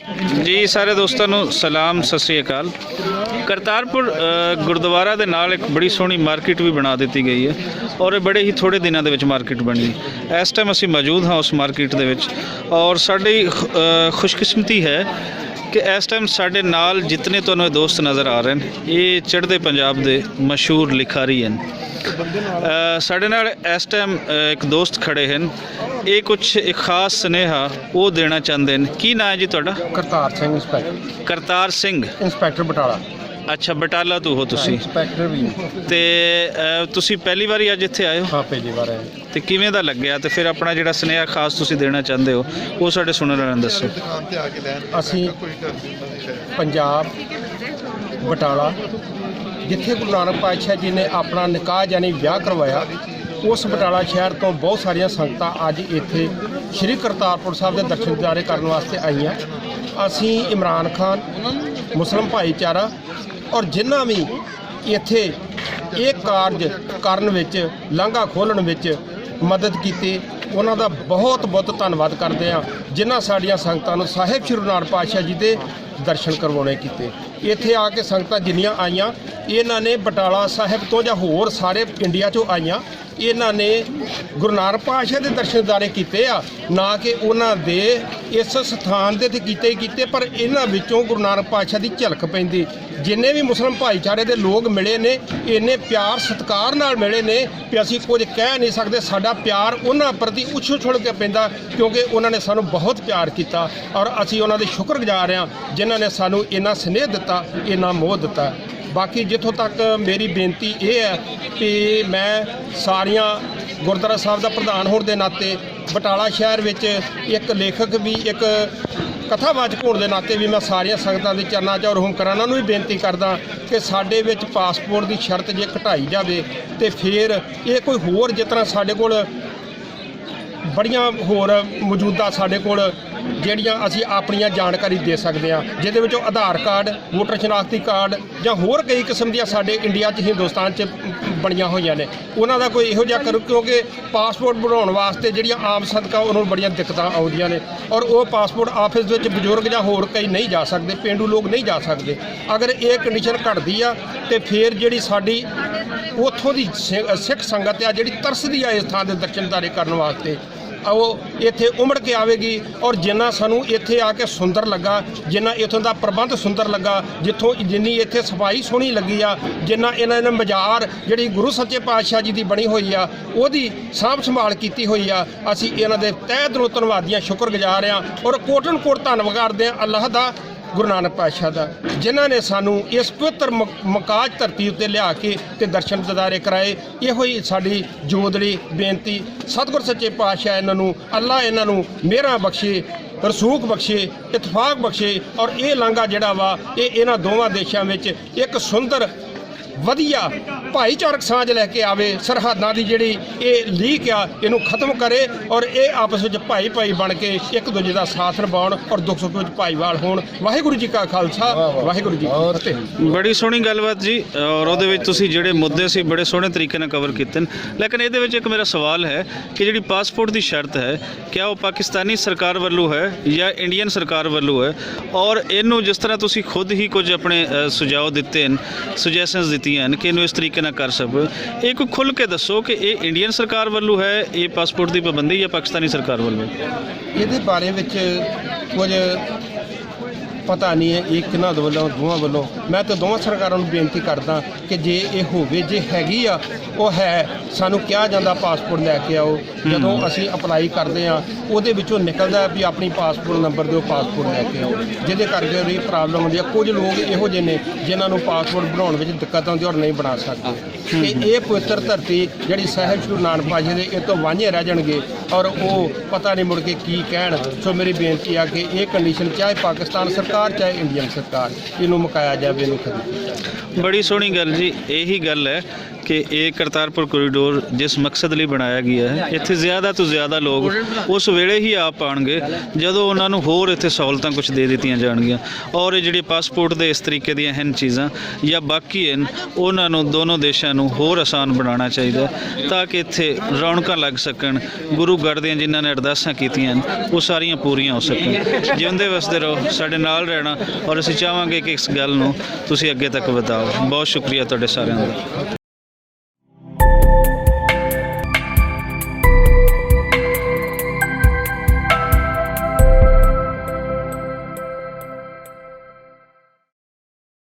जी सारे दोस्तों ਨੂੰ सलाम सत श्री अकाल। करतारपुर गुरुद्वारा ਦੇ ਨਾਲ ਇੱਕ ਬੜੀ ਸੋਹਣੀ ਮਾਰਕੀਟ ਵੀ ਬਣਾ ਦਿੱਤੀ ਗਈ ਹੈ ਔਰ ਬੜੇ ਹੀ ਥੋੜੇ ਦਿਨਾਂ ਦੇ ਵਿੱਚ ਮਾਰਕੀਟ ਬਣੀ। ਇਸ ਟਾਈਮ ਅਸੀਂ ਮੌਜੂਦ ਹਾਂ ਉਸ ਮਾਰਕੀਟ ਦੇ ਵਿੱਚ ਔਰ ਸਾਡੀ ਖੁਸ਼ਕਿਸਮਤੀ ਹੈ कि इस टाइम साढ़े नाल जितने तुहानूं दोस्त नज़र आ रहे हैं ये चढ़ते पंजाब के मशहूर लिखारी हैं। साढ़े नाल इस टाइम एक दोस्त खड़े हैं, ये कुछ एक खास सुनेहा वो देना चाहते हैं। की नाम है जी तुहाडा? करतार सिंह इंस्पैक्टर। करतार सिंह इंस्पैक्टर बटाला। अच्छा बटाला तो हो तुसी इंस्पैक्टर भी ते तुसी पहली बारी अज इत्थे आए हो? हाँ पहली बार आए। ते किवें दा लग्या ते फिर अपना जिहड़ा सुनेहा खास तुसी देना चाहते हो वो साडे सुनने वालिਆਂ ਨੂੰ दसो। ਅਸੀਂ पंजाब बटाला जिथे गुरु नानक पातशाह जी ने अपना निकाह यानी विआह करवाया उस बटाला शहर तो बहुत सारिया संगतां अज इत्थे श्री करतारपुर साहब के दर्शन दिदारे करने वास्ते आईयां। असी इमरान खान मुस्लिम भाईचारा और जिन्ना भी इत्थे एक कारज करन विच लांघा खोलण विच मदद की उन्हां दा बहुत बहुत धन्नवाद करते हैं जिन्हां साडियां संगतां नूं साहिब श्री गुरु नानक पातशाह जी दे दर्शन करवाने कीते। इत्थे आके संगतां जिन्नियां आईयां इन्हां ने बटाला साहिब तो जां होर सारे इंडिया चों आईयां इन्हां ने गुरु नानक पातशाह दे दर्शन दिदारे कीते आ ना कि उन्हां दे इस स्थान दे ते कीते ही कीते पर इन्हां विचों गुरु नानक पातशाह दी झलक पैंदी। जिन्ने भी मुस्लिम भाईचारे दे लोग मिले ने इन्ने प्यार सत्कार नाल मिले ने कि असीं कुछ कह नहीं सकते। साडा प्यार उन्हां प्रति उछल के पैंदा क्योंकि उन्होंने सानू बहुत प्यार किया और असीं उन्हां दे शुक्रगुजार हाँ जिन्हां ने सानू इन्ना स्नेह दिता इन्ना मोह दिता। बाकी जिथों तक मेरी बेनती ये है कि मैं सारिया गुरुद्वारा साहब का प्रधान होने के नाते बटाला शहर में एक लेखक भी एक कथावाचक होने के नाते भी मैं सारिया संगतां दे चरनां 'च और हुकमरानां नूं भी बेनती करदा कि साडे विच पासपोर्ट की शर्त जे घटाई जाए तो फिर ये कोई होर जिस तरह साडे कोल बड़ियां होर मौजूदा साडे कोल ਜਿਹੜੀਆਂ ਅਸੀਂ ਆਪਣੀਆਂ ਜਾਣਕਾਰੀ ਦੇ ਸਕਦੇ ਹਾਂ ਜਿਹਦੇ ਵਿੱਚੋਂ ਆਧਾਰ ਕਾਰਡ ਵੋਟਰ ਸ਼ਨਾਖਤੀ ਕਾਰਡ ਜਾਂ ਹੋਰ ਕਈ ਕਿਸਮ ਦੀਆਂ ਸਾਡੇ ਇੰਡੀਆ 'ਚ ਹਿੰਦੁਸਤਾਨ 'ਚ ਬਣੀਆਂ ਹੋਈਆਂ ਨੇ ਉਹਨਾਂ ਦਾ ਕੋਈ ਇਹੋ ਜਿਹਾ ਕਰੂ ਕਿਉਂਕਿ ਪਾਸਪੋਰਟ ਬਣਾਉਣ ਵਾਸਤੇ ਜਿਹੜੀਆਂ ਆਮ ਸਦਕਾ ਉਹਨਾਂ ਨੂੰ ਬੜੀਆਂ ਦਿੱਕਤਾਂ ਆਉਂਦੀਆਂ ਨੇ ਔਰ ਉਹ ਪਾਸਪੋਰਟ ਆਫਿਸ ਵਿੱਚ ਬਜ਼ੁਰਗ ਜਾਂ ਹੋਰ ਕਈ ਨਹੀਂ ਜਾ ਸਕਦੇ ਪੇਂਡੂ ਲੋਕ ਨਹੀਂ ਜਾ ਸਕਦੇ। ਅਗਰ ਇਹ ਕੰਡੀਸ਼ਨ ਘਟਦੀ ਆ ਤੇ ਫਿਰ ਜਿਹੜੀ ਸਾਡੀ ਉੱਥੋਂ ਦੀ ਸਿੱਖ ਸੰਗਤ ਆ ਜਿਹੜੀ ਤਰਸਦੀ ਆ ਇਸ ਥਾਂ ਦੇ ਦਰਸ਼ਨ ਦਿਦਾਰੇ ਕਰਨ ਵਾਸਤੇ ਉਹ ਇੱਥੇ ਉਮੜ ਕੇ ਆਵੇਗੀ ਔਰ ਜਿੰਨਾ ਸਾਨੂੰ ਇੱਥੇ ਆ ਕੇ ਸੁੰਦਰ ਲੱਗਾ ਜਿੰਨਾ ਇੱਥੋਂ ਦਾ ਪ੍ਰਬੰਧ ਸੁੰਦਰ ਲੱਗਾ ਜਿੱਥੋਂ ਜਿੰਨੀ ਇੱਥੇ ਸਫਾਈ ਸੋਹਣੀ ਲੱਗੀ ਆ ਜਿੰਨਾ ਇਹਨਾਂ ਨੇ ਬਾਜ਼ਾਰ ਜਿਹੜੀ ਗੁਰੂ ਸੱਚੇ ਪਾਤਸ਼ਾਹ ਜੀ ਦੀ ਬਣੀ ਹੋਈ ਆ ਉਹਦੀ ਸਾਂਭ ਸੰਭਾਲ ਕੀਤੀ ਹੋਈ ਆ ਅਸੀਂ ਇਹਨਾਂ ਦੇ ਤਹਿ ਦਿਲੋਂ ਧੰਨਵਾਦੀਆਂ ਸ਼ੁਕਰਗੁਜ਼ਾਰ ਹਾਂ ਔਰ ਕੋਟਨ ਕੋਟ ਧੰਨਵਾਦ ਕਰਦੇ ਹਾਂ ਅੱਲਾਹ ਦਾ गुरु नानक पातशाह का जिन्हों ने सानू इस पवित्र मकाज धरती उत्ते लिया के ते दर्शन दिदारे कराए। इहो ही साडी जोदड़ी बेनती सतगुर सच्चे पातशाह इन्हों अल्लाह इन्हों मेहरां बख्शे रसूख बख्शे इतफाक बख्शे और ये लांघा जिहड़ा वा ये इन्हां दोवां देशां विच एक सुंदर ਵਧੀਆ ਭਾਈਚਾਰਕ ਸਾਂਝ ਲੈ ਕੇ ਆਵੇ ਸਰਹੱਦਾਂ ਦੀ ਜਿਹੜੀ ਇਹ ਲੀਕ ਆ ਇਹਨੂੰ ਖਤਮ ਕਰੇ ਔਰ ਇਹ ਆਪਸ ਵਿੱਚ ਭਾਈ ਭਾਈ ਬਣ ਕੇ ਇੱਕ ਦੂਜੇ ਦਾ ਸਾਥ ਨਿਭਾਉਣ ਔਰ ਦੁੱਖ ਸੁੱਖ ਵਿੱਚ ਭਾਈਵਾਲ ਹੋਣ। ਵਾਹਿਗੁਰੂ ਜੀ ਕਾ ਖਾਲਸਾ ਵਾਹਿਗੁਰੂ ਜੀ ਕੀ ਫਤਿਹ। ਬੜੀ ਸੋਹਣੀ ਗੱਲਬਾਤ ਜੀ ਔਰ ਉਹਦੇ ਵਿੱਚ ਤੁਸੀਂ ਜਿਹੜੇ ਮੁੱਦੇ ਸੀ ਬੜੇ ਸੋਹਣੇ ਤਰੀਕੇ ਨਾਲ ਕਵਰ ਕੀਤੇ ਨੇ ਲੇਕਿਨ ਇਹਦੇ ਵਿੱਚ ਇੱਕ ਮੇਰਾ ਸਵਾਲ ਹੈ ਕਿ ਜਿਹੜੀ ਪਾਸਪੋਰਟ ਦੀ ਸ਼ਰਤ ਹੈ ਕਿਆ ਉਹ ਪਾਕਿਸਤਾਨੀ ਸਰਕਾਰ ਵੱਲੋਂ ਹੈ ਜਾਂ ਇੰਡੀਅਨ ਸਰਕਾਰ ਵੱਲੋਂ ਹੈ ਔਰ ਇਹਨੂੰ ਜਿਸ ਤਰ੍ਹਾਂ ਤੁਸੀਂ ਖੁਦ ਹੀ ਕੁਝ ਆਪਣੇ ਸੁਝਾਅ ਦਿੱਤੇ ਨੇ ਸੁਜੈਸ਼ਨਸ ਦਿੱਤੀਆਂ कि इनू इस तरीके ना कर सको ये कोई खुल के दसो कि ये इंडियन सरकार वालों है ये पासपोर्ट की पाबंदी या पाकिस्तानी सरकार वालों? ये बारे में कुछ पता नहीं है ये किन्हां दे वल्लों दोवां वल्लों। मैं तो दोवां सरकारां नूं बेनती करदा कि जे ये होवे जे हैगी आ वो है सानू कहा जाता पासपोर्ट लैके आओ जदों असीं अपलाई करते हैं उहदे विचों निकलदा भी अपनी पासपोर्ट नंबर दिओ पासपोर्ट लैके आओ जिहदे करके ये प्रॉब्लम होंदी है। कुछ लोग इहो जिहे ने जिन्हां नूं पासपोर्ट बनाउण विच दिक्कत आउंदी और नहीं बना सकते कि ये पवित्र धरती जिहड़ी साहिब श्री नानक पातशाह दे इह तों वांझे रह जाणगे और वो पता नहीं मुड़ के की कहण। सो मेरी बेनती है कि ये कंडीशन चाहे पाकिस्तान सरकार चाहे इंडियन सरकार इनू मुकाया जाए इनू खरीद। बड़ी सोहनी गल जी यही गल है ਕਿ ਇਹ ਕਰਤਾਰਪੁਰ ਕੋਰੀਡੋਰ ਜਿਸ ਮਕਸਦ ਲਈ ਬਣਾਇਆ ਗਿਆ ਹੈ, ਇੱਥੇ ਜ਼ਿਆਦਾ ਤੋਂ ਜ਼ਿਆਦਾ ਲੋਕ ਉਸ ਵੇਲੇ ਹੀ ਆ ਪਾਉਣਗੇ ਜਦੋਂ ਉਹਨਾਂ ਨੂੰ ਹੋਰ ਇੱਥੇ ਸਹੂਲਤਾਂ ਕੁਝ ਦੇ ਦਿੱਤੀਆਂ ਜਾਣਗੀਆਂ। ਔਰ ਇਹ ਜਿਹੜੇ ਪਾਸਪੋਰਟ ਦੇ ਇਸ ਤਰੀਕੇ ਦੀਆਂ ਹਨ ਚੀਜ਼ਾਂ ਜਾਂ ਬਾਕੀ ਹਨ, ਉਹਨਾਂ ਨੂੰ ਦੋਨੋਂ ਦੇਸ਼ਾਂ ਨੂੰ ਹੋਰ ਆਸਾਨ ਬਣਾਉਣਾ ਚਾਹੀਦਾ ਤਾਂ ਕਿ ਇੱਥੇ ਰੌਣਕਾਂ ਲੱਗ ਸਕਣ, ਗੁਰੂ ਗੜ੍ਹ ਦੀਆਂ ਜਿਨ੍ਹਾਂ ਨੇ ਅਰਦਾਸਾਂ ਕੀਤੀਆਂ ਹਨ ਉਹ ਸਾਰੀਆਂ ਪੂਰੀਆਂ ਹੋ ਸਕਣ। ਜਿਉਂਦੇ ਵਸਦੇ ਰਹੋ, ਸਾਡੇ ਨਾਲ ਰਹਿਣਾ, ਔਰ ਅਸੀਂ ਚਾਹਾਂਗੇ ਕਿ ਇਸ ਗੱਲ ਨੂੰ ਤੁਸੀਂ ਅੱਗੇ ਤੱਕ ਵਧਾਓ। ਬਹੁਤ ਸ਼ੁਕਰੀਆ ਤੁਹਾਡੇ ਸਾਰਿਆਂ ਦਾ।